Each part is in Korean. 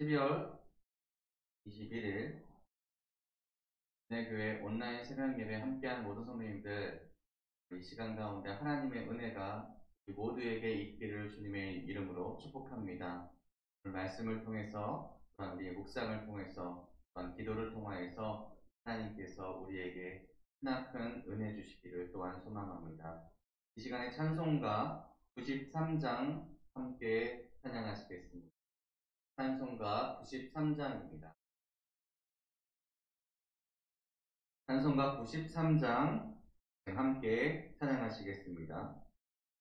12월 21일 교회 온라인 새벽 예배 함께하는 모든 성도님들, 이 시간 가운데 하나님의 은혜가 우리 모두에게 있기를 주님의 이름으로 축복합니다. 오늘 말씀을 통해서 또한 우리의 묵상을 통해서 또한 기도를 통하여서 하나님께서 우리에게 크나큰 은혜 주시기를 또한 소망합니다. 이 시간에 찬송가 93장 함께 찬양하시겠습니다. 찬송가 93장입니다. 찬송가 93장 함께 찬양하시겠습니다.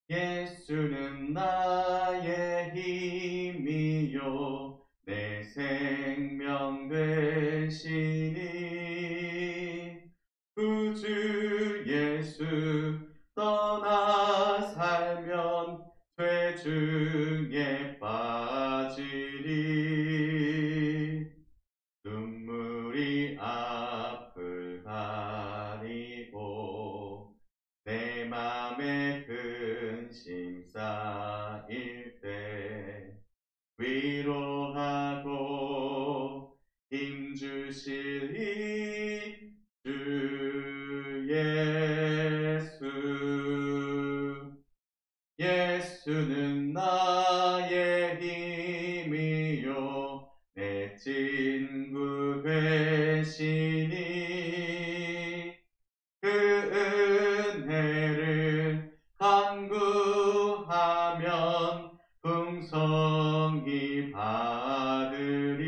예수는 나의 힘이요 내 생명 되시니 구주 예수 떠나 살면 죄 중에 빠지리 눈물이 앞을 가리고 내 맘에 근심 쌓일 때 위로하고 힘주실 이 주 예수. 예수는 나의 힘이요 내 친구 되시니 그 은혜를 간구하면 풍성히 받으리.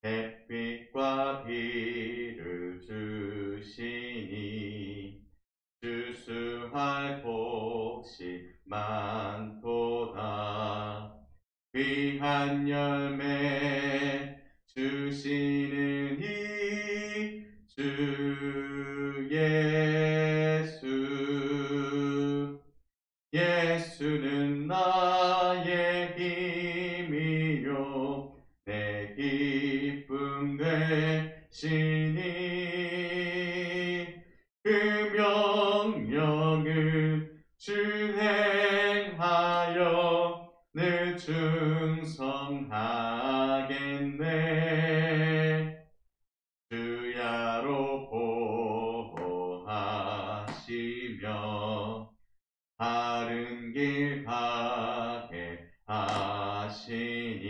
햇빛과 비를 주시니 주수할 곳이 많도다. 귀한 열매 주시는 이 주 예수. 예수는 나의 힘이요 내 기쁨 되시니 그 명령을 준행하여 늘 충성하겠네. 주야로 보호하시며 바른 길 가게 하시니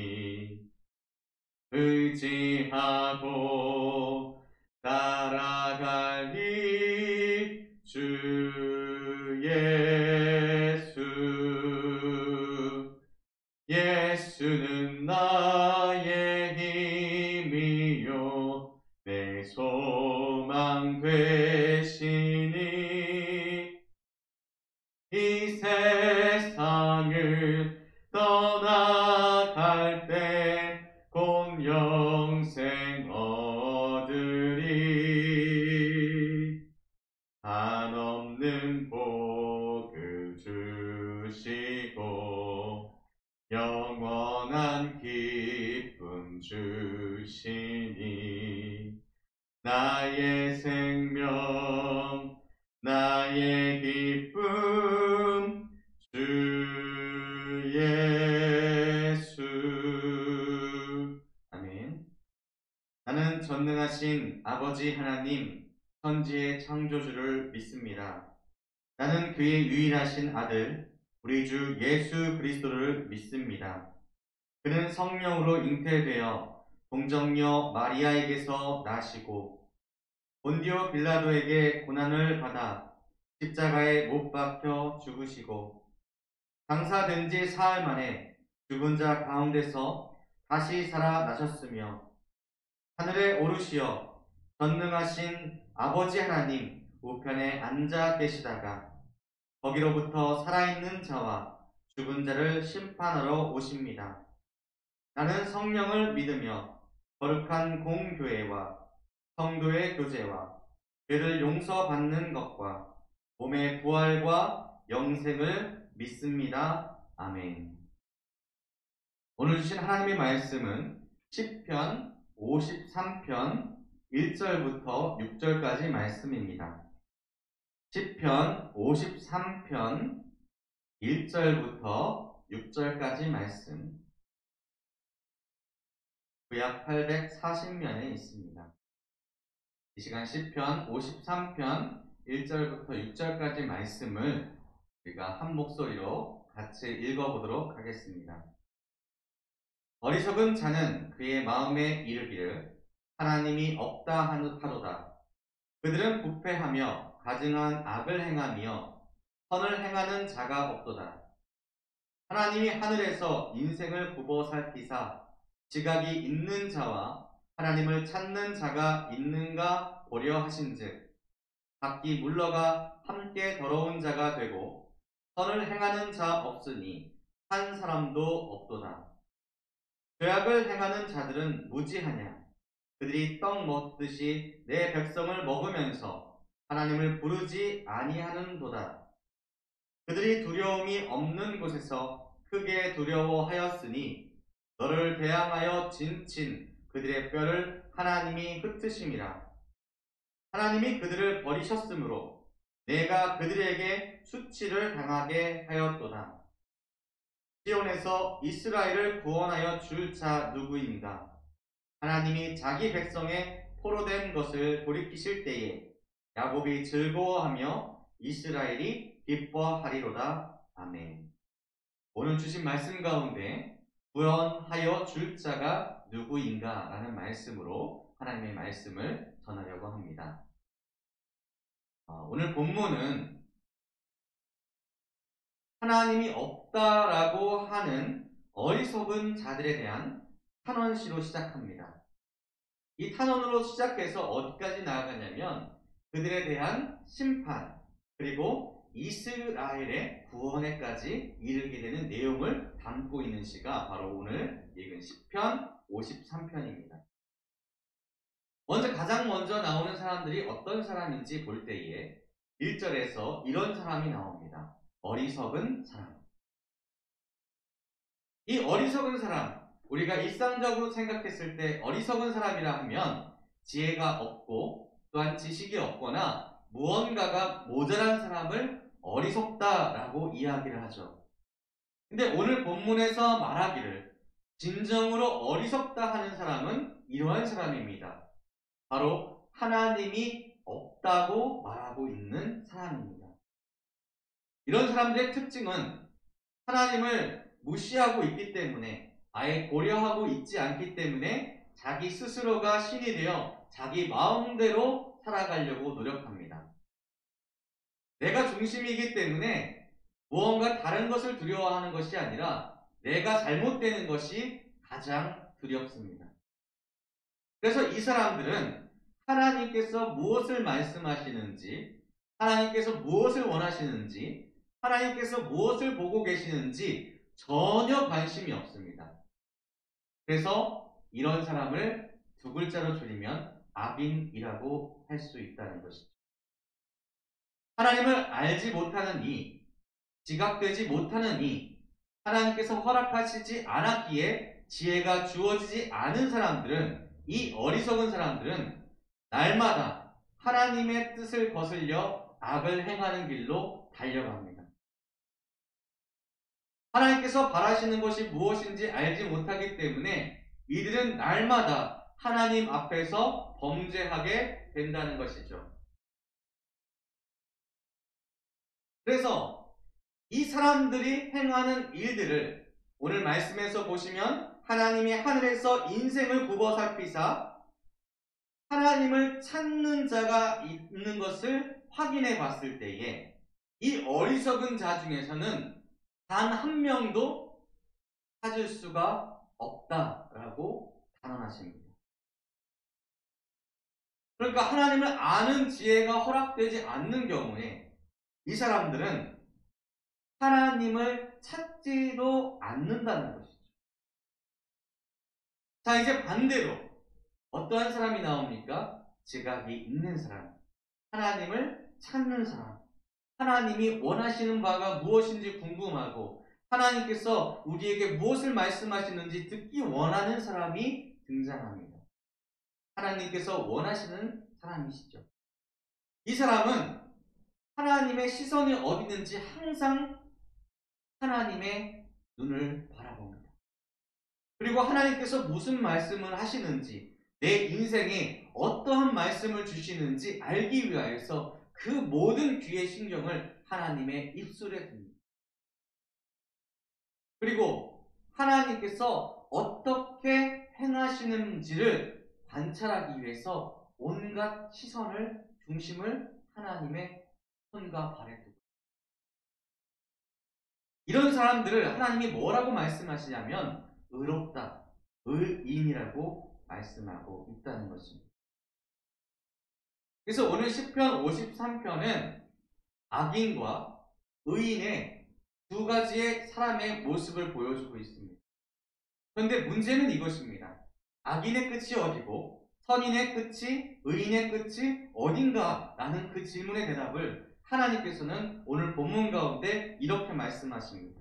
의지하고 따라갈 주 예수. 예수는 나의 힘이요 내 소망 되시니 이 세상을 떠나갈 때 곧 영생 얻으리. 한없는 복을 주시고 영원한 기쁨 주시니 나의 생명 나의 기쁨 주 예수. 아멘. 나는 전능하신 아버지 하나님 천지의 창조주를 믿습니다. 나는 그의 유일하신 아들 우리 주 예수 그리스도를 믿습니다. 그는 성령으로 잉태되어 동정녀 마리아에게서 나시고 본디오 빌라도에게 고난을 받아 십자가에 못 박혀 죽으시고 장사된 지 사흘 만에 죽은 자 가운데서 다시 살아나셨으며 하늘에 오르시어 전능하신 아버지 하나님 우편에 앉아 계시다가 거기로부터 살아있는 자와 죽은 자를 심판하러 오십니다. 나는 성령을 믿으며 거룩한 공교회와 성도의 교제와 죄를 용서받는 것과 몸의 부활과 영생을 믿습니다. 아멘. 오늘 주신 하나님의 말씀은 시편 53편 1절부터 6절까지 말씀입니다. 시편 53편 1절부터 6절까지 말씀. 구약 840면에 있습니다. 이 시간 시편 53편 1절부터 6절까지 말씀을 우리가 한 목소리로 같이 읽어보도록 하겠습니다. 어리석은 자는 그의 마음에 이르기를 하나님이 없다 하도다. 그들은 부패하며 가증한 악을 행하며 선을 행하는 자가 없도다. 하나님이 하늘에서 인생을 굽어 살피사 지각이 있는 자와 하나님을 찾는 자가 있는가 보려 하신즉 각기 물러가 함께 더러운 자가 되고 선을 행하는 자 없으니 한 사람도 없도다. 죄악을 행하는 자들은 무지하냐? 그들이 떡 먹듯이 내 백성을 먹으면서 하나님을 부르지 아니하는도다. 그들이 두려움이 없는 곳에서 크게 두려워하였으니 너를 대항하여 진친 그들의 뼈를 하나님이 흩으심이라. 하나님이 그들을 버리셨으므로 내가 그들에게 수치를 당하게 하였도다. 시온에서 이스라엘을 구원하여 줄 자 누구인가? 하나님이 자기 백성의 포로된 것을 돌이키실 때에 야곱이 즐거워하며 이스라엘이 기뻐하리로다. 아멘. 오늘 주신 말씀 가운데 구원하여 줄 자가 누구인가? 라는 말씀으로 하나님의 말씀을 전하려고 합니다. 오늘 본문은 하나님이 없다라고 하는 어리석은 자들에 대한 탄원시로 시작합니다. 이 탄원으로 시작해서 어디까지 나아가냐면 그들에 대한 심판 그리고 이스라엘의 구원에까지 이르게 되는 내용을 담고 있는 시가 바로 오늘 읽은 시편 53편입니다. 가장 먼저 나오는 사람들이 어떤 사람인지 볼 때에 1절에서 이런 사람이 나옵니다. 어리석은 사람. 이 어리석은 사람, 우리가 일상적으로 생각했을 때 어리석은 사람이라 하면 지혜가 없고 또한 지식이 없거나 무언가가 모자란 사람을 어리석다라고 이야기를 하죠. 근데 오늘 본문에서 말하기를 진정으로 어리석다 하는 사람은 이러한 사람입니다. 바로 하나님이 없다고 말하고 있는 사람입니다. 이런 사람들의 특징은 하나님을 무시하고 있기 때문에 아예 고려하고 있지 않기 때문에 자기 스스로가 신이 되어 자기 마음대로 살아가려고 노력합니다. 내가 중심이기 때문에 무언가 다른 것을 두려워하는 것이 아니라 내가 잘못되는 것이 가장 두렵습니다. 그래서 이 사람들은 하나님께서 무엇을 말씀하시는지, 하나님께서 무엇을 원하시는지, 하나님께서 무엇을 보고 계시는지 전혀 관심이 없습니다. 그래서 이런 사람을 두 글자로 줄이면 악인이라고 할 수 있다는 것이죠. 하나님을 알지 못하는 이, 지각되지 못하는 이, 하나님께서 허락하시지 않았기에 지혜가 주어지지 않은 사람들은, 이 어리석은 사람들은 날마다 하나님의 뜻을 거슬려 악을 행하는 길로 달려갑니다. 하나님께서 바라시는 것이 무엇인지 알지 못하기 때문에 이들은 날마다 하나님 앞에서 범죄하게 된다는 것이죠. 그래서 이 사람들이 행하는 일들을 오늘 말씀에서 보시면 하나님이 하늘에서 인생을 굽어 살피사 하나님을 찾는 자가 있는 것을 확인해 봤을 때에 이 어리석은 자 중에서는 단 한 명도 찾을 수가 없다라고 단언하십니다. 그러니까 하나님을 아는 지혜가 허락되지 않는 경우에 이 사람들은 하나님을 찾지도 않는다는 것이죠. 자, 이제 반대로 어떠한 사람이 나옵니까? 지각이 있는 사람, 하나님을 찾는 사람, 하나님이 원하시는 바가 무엇인지 궁금하고 하나님께서 우리에게 무엇을 말씀하시는지 듣기 원하는 사람이 등장합니다. 하나님께서 원하시는 사람이시죠. 이 사람은 하나님의 시선이 어디 있는지 항상 하나님의 눈을 바라봅니다. 그리고 하나님께서 무슨 말씀을 하시는지, 내 인생에 어떠한 말씀을 주시는지 알기 위하여서 그 모든 귀의 신경을 하나님의 입술에 둡니다. 그리고 하나님께서 어떻게 행하시는지를 관찰하기 위해서 온갖 시선을, 중심을 하나님의 손과 발에 두고, 이런 사람들을 하나님이 뭐라고 말씀하시냐면 의롭다, 의인이라고 말씀하고 있다는 것입니다. 그래서 오늘 시편 53편은 악인과 의인의 두 가지의 사람의 모습을 보여주고 있습니다. 그런데 문제는 이것입니다. 악인의 끝이 어디고 선인의 끝이, 의인의 끝이 어딘가? 라는 그 질문의 대답을 하나님께서는 오늘 본문 가운데 이렇게 말씀하십니다.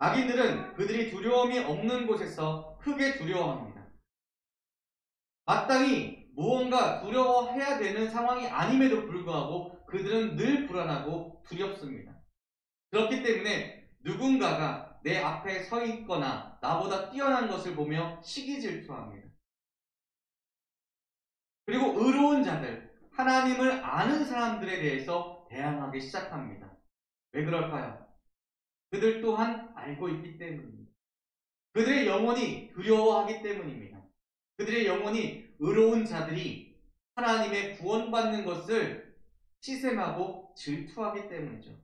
악인들은 그들이 두려움이 없는 곳에서 크게 두려워합니다. 마땅히 무언가 두려워해야 되는 상황이 아님에도 불구하고 그들은 늘 불안하고 두렵습니다. 그렇기 때문에 누군가가 내 앞에 서 있거나 나보다 뛰어난 것을 보며 시기질투합니다. 그리고 의로운 자들, 하나님을 아는 사람들에 대해서 대항하기 시작합니다. 왜 그럴까요? 그들 또한 알고 있기 때문입니다. 그들의 영혼이 두려워하기 때문입니다. 그들의 영혼이 의로운 자들이 하나님의 구원받는 것을 시샘하고 질투하기 때문이죠.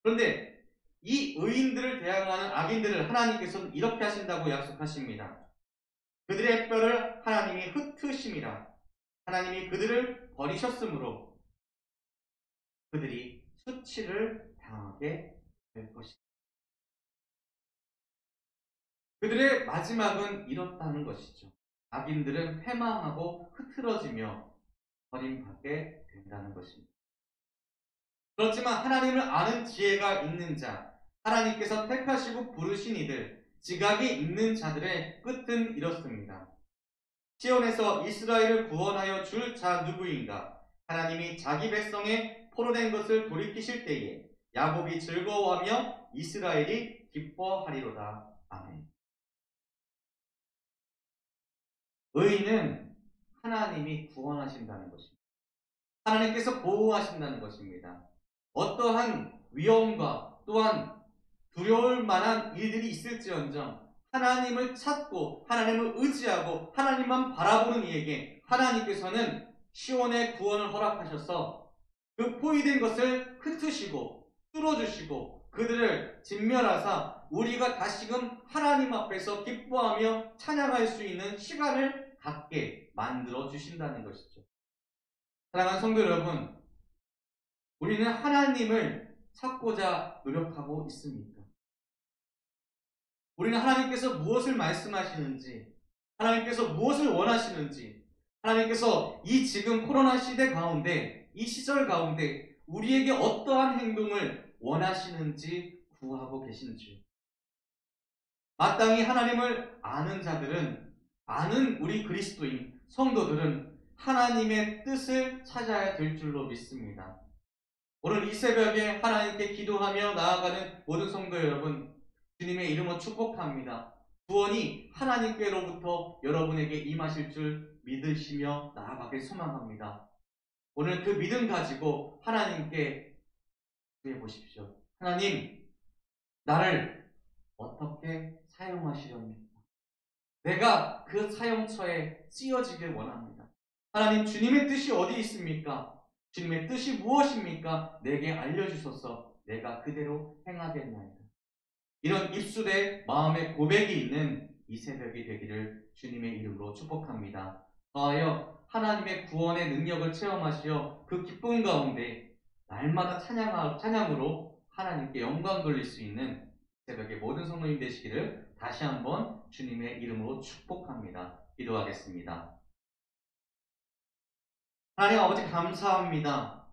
그런데 이 의인들을 대항하는 악인들을 하나님께서는 이렇게 하신다고 약속하십니다. 그들의 뼈를 하나님이 흩으심이라. 하나님이 그들을 버리셨으므로 그들이 수치를 당하게 될 것이다. 그들의 마지막은 이렇다는 것이죠. 악인들은 패망하고 흐트러지며 버림받게 된다는 것입니다. 그렇지만 하나님을 아는 지혜가 있는 자, 하나님께서 택하시고 부르신 이들, 지각이 있는 자들의 끝은 이렇습니다. 시온에서 이스라엘을 구원하여 줄 자 누구인가? 하나님이 자기 백성의 포로된 것을 돌이키실 때에 야곱이 즐거워하며 이스라엘이 기뻐하리로다. 아멘. 의인은 하나님이 구원하신다는 것입니다. 하나님께서 보호하신다는 것입니다. 어떠한 위험과 또한 두려울 만한 일들이 있을지언정 하나님을 찾고 하나님을 의지하고 하나님만 바라보는 이에게 하나님께서는 시온의 구원을 허락하셔서 그 포위된 것을 흩으시고 뚫어주시고 그들을 진멸하사 우리가 다시금 하나님 앞에서 기뻐하며 찬양할 수 있는 시간을 갖게 만들어 주신다는 것이죠. 사랑하는 성도 여러분, 우리는 하나님을 찾고자 노력하고 있습니까? 우리는 하나님께서 무엇을 말씀하시는지, 하나님께서 무엇을 원하시는지, 하나님께서 이 지금 코로나 시대 가운데, 이 시절 가운데 우리에게 어떠한 행동을 원하시는지 구하고 계신지요. 마땅히 하나님을 아는 자들은, 아는 우리 그리스도인 성도들은 하나님의 뜻을 찾아야 될 줄로 믿습니다. 오늘 이 새벽에 하나님께 기도하며 나아가는 모든 성도 여러분, 주님의 이름으로 축복합니다. 구원이 하나님께로부터 여러분에게 임하실 줄 믿으시며 나아가길 소망합니다. 오늘 그 믿음 가지고 하나님께 기도해 보십시오. 하나님, 나를 어떻게 사용하시렵니까? 내가 그 사용처에 쓰여지길 원합니다. 하나님, 주님의 뜻이 어디 있습니까? 주님의 뜻이 무엇입니까? 내게 알려주셔서 내가 그대로 행하겠나이다. 이런 입술에 마음의 고백이 있는 이 새벽이 되기를 주님의 이름으로 축복합니다. 더하여 하나님의 구원의 능력을 체험하시어 그 기쁨 가운데 날마다 찬양으로 하나님께 영광 돌릴 수 있는 새벽의 모든 성도님 되시기를 다시 한번 주님의 이름으로 축복합니다. 기도하겠습니다. 하나님 아버지 감사합니다.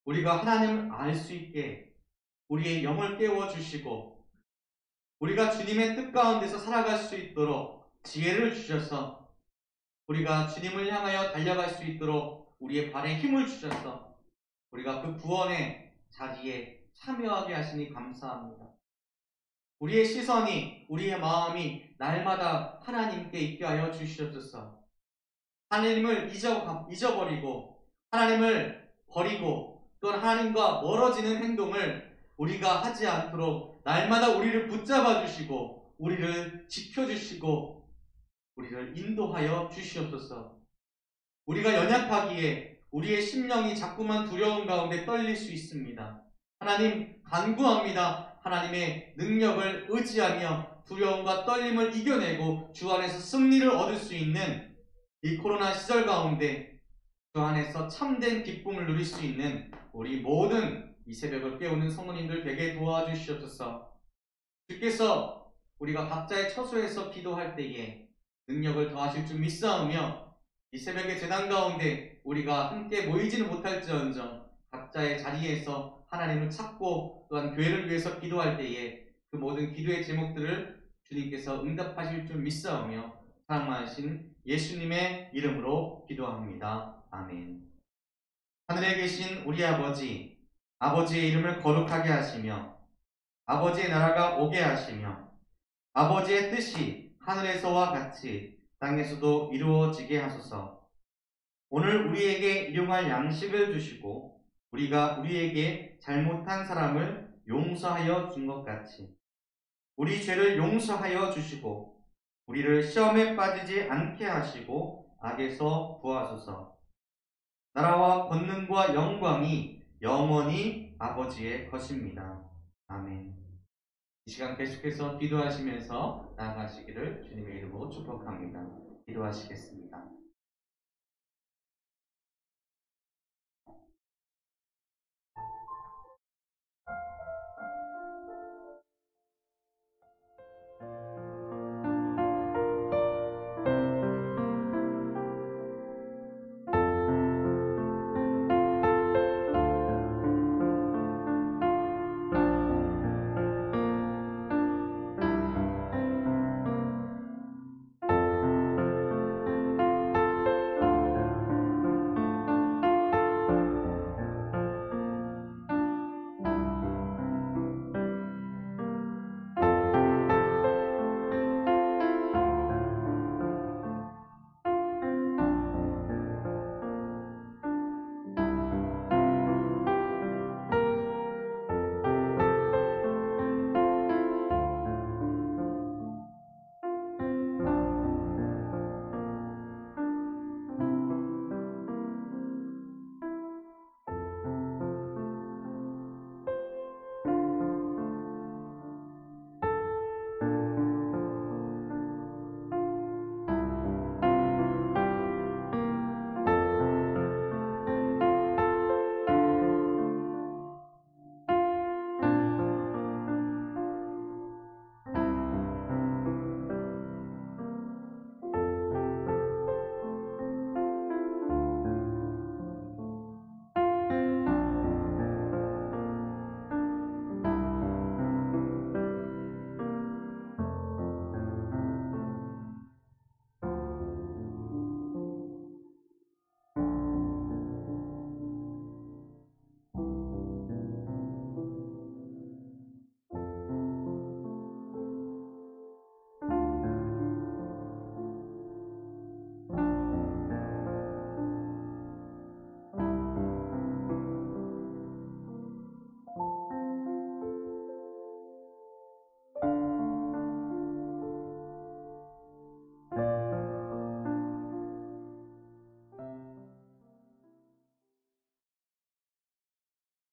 우리가 하나님을 알 수 있게 우리의 영을 깨워주시고 우리가 주님의 뜻 가운데서 살아갈 수 있도록 지혜를 주셔서 우리가 주님을 향하여 달려갈 수 있도록 우리의 발에 힘을 주셔서 우리가 그 구원의 자리에 참여하게 하시니 감사합니다. 우리의 시선이, 우리의 마음이 날마다 하나님께 있게 하여 주시옵소서. 하나님을 잊어버리고 하나님을 버리고 또한 하나님과 멀어지는 행동을 우리가 하지 않도록 날마다 우리를 붙잡아 주시고 우리를 지켜주시고 우리를 인도하여 주시옵소서. 우리가 연약하기에 우리의 심령이 자꾸만 두려움 가운데 떨릴 수 있습니다. 하나님 간구합니다. 하나님의 능력을 의지하며 두려움과 떨림을 이겨내고 주 안에서 승리를 얻을 수 있는 이 코로나 시절 가운데 주 안에서 참된 기쁨을 누릴 수 있는 우리 모든 이 새벽을 깨우는 성도님들 되게 도와주시옵소서. 주께서 우리가 각자의 처소에서 기도할 때에 능력을 더하실 줄 믿사오며 이 새벽의 제단 가운데 우리가 함께 모이지는 못할지언정 각자의 자리에서 하나님을 찾고 또한 교회를 위해서 기도할 때에 그 모든 기도의 제목들을 주님께서 응답하실 줄 믿사오며 사랑하신 예수님의 이름으로 기도합니다. 아멘. 하늘에 계신 우리 아버지, 아버지의 이름을 거룩하게 하시며 아버지의 나라가 오게 하시며 아버지의 뜻이 하늘에서와 같이 땅에서도 이루어지게 하소서. 오늘 우리에게 일용할 양식을 주시고 우리가 우리에게 잘못한 사람을 용서하여 준 것 같이 우리 죄를 용서하여 주시고 우리를 시험에 빠지지 않게 하시고 악에서 구하소서. 나라와 권능과 영광이 영원히 아버지의 것입니다. 아멘. 이 시간 계속해서 기도하시면서 나아가시기를 주님의 이름으로 축복합니다. 기도하시겠습니다.